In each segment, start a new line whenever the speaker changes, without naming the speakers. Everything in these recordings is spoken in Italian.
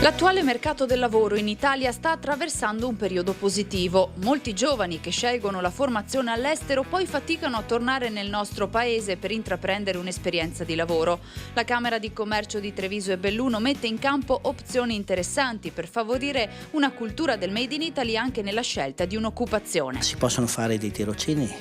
L'attuale mercato del lavoro in Italia sta attraversando un periodo positivo. Molti giovani che scelgono la formazione all'estero poi faticano a tornare nel nostro paese per intraprendere un'esperienza di lavoro. La Camera di Commercio di Treviso e Belluno mette in campo opzioni interessanti per favorire una cultura del Made in Italy anche nella scelta di un'occupazione.
Si possono fare dei tirocini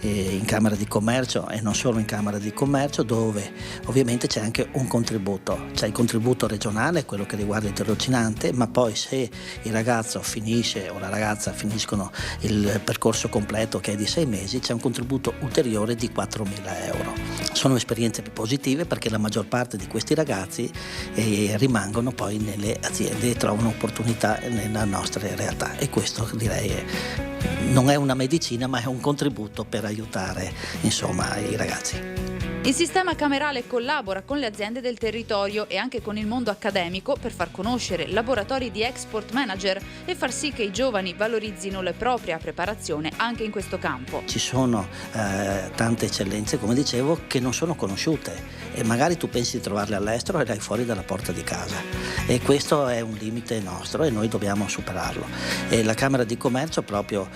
in Camera di Commercio e non solo in Camera di Commercio, dove ovviamente c'è anche un contributo. C'è il contributo regionale, quello che riguarda il tirocinante, ma poi se il ragazzo finisce o la ragazza finiscono il percorso completo, che è di 6 mesi, c'è un contributo ulteriore di 4.000 euro. Sono esperienze positive perché la maggior parte di questi ragazzi rimangono poi nelle aziende e trovano opportunità nella nostra realtà, e questo direi non è una medicina, ma è un contributo per aiutare i ragazzi.
Il sistema camerale collabora con le aziende del territorio e anche con il mondo accademico per far conoscere laboratori di export manager e far sì che i giovani valorizzino la propria preparazione anche in questo campo.
Ci sono tante eccellenze, come dicevo, che non sono conosciute e magari tu pensi di trovarle all'estero e le hai fuori dalla porta di casa, e questo è un limite nostro e noi dobbiamo superarlo. E la Camera di Commercio, proprio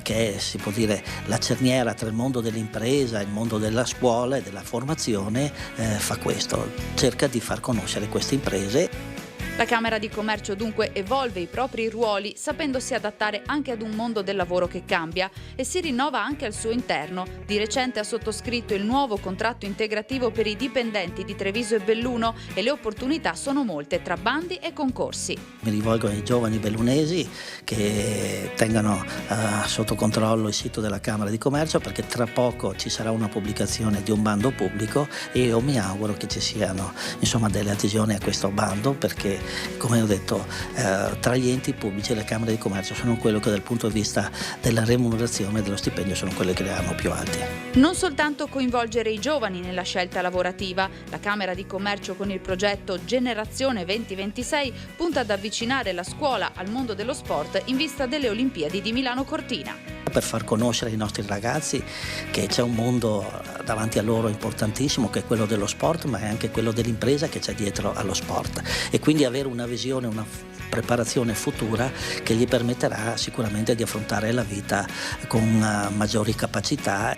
che è, si può dire, la cerniera tra il mondo dell'impresa e il mondo della scuola e della formazione, fa questo, cerca di far conoscere queste imprese.
La Camera di Commercio dunque evolve i propri ruoli sapendosi adattare anche ad un mondo del lavoro che cambia e si rinnova anche al suo interno. Di recente ha sottoscritto il nuovo contratto integrativo per i dipendenti di Treviso e Belluno e le opportunità sono molte tra bandi e concorsi.
Mi rivolgo ai giovani bellunesi che tengano sotto controllo il sito della Camera di Commercio, perché tra poco ci sarà una pubblicazione di un bando pubblico e io mi auguro che ci siano delle adesioni a questo bando, perché come ho detto, tra gli enti pubblici le Camere di Commercio sono quello che dal punto di vista della remunerazione e dello stipendio sono quelle che le hanno più alti.
Non soltanto coinvolgere i giovani nella scelta lavorativa, la Camera di Commercio con il progetto Generazione 2026 punta ad avvicinare la scuola al mondo dello sport in vista delle Olimpiadi di Milano Cortina.
Per far conoscere ai nostri ragazzi che c'è un mondo davanti a loro importantissimo, che è quello dello sport, ma è anche quello dell'impresa che c'è dietro allo sport, e quindi avere una visione, una preparazione futura che gli permetterà sicuramente di affrontare la vita con maggiori capacità.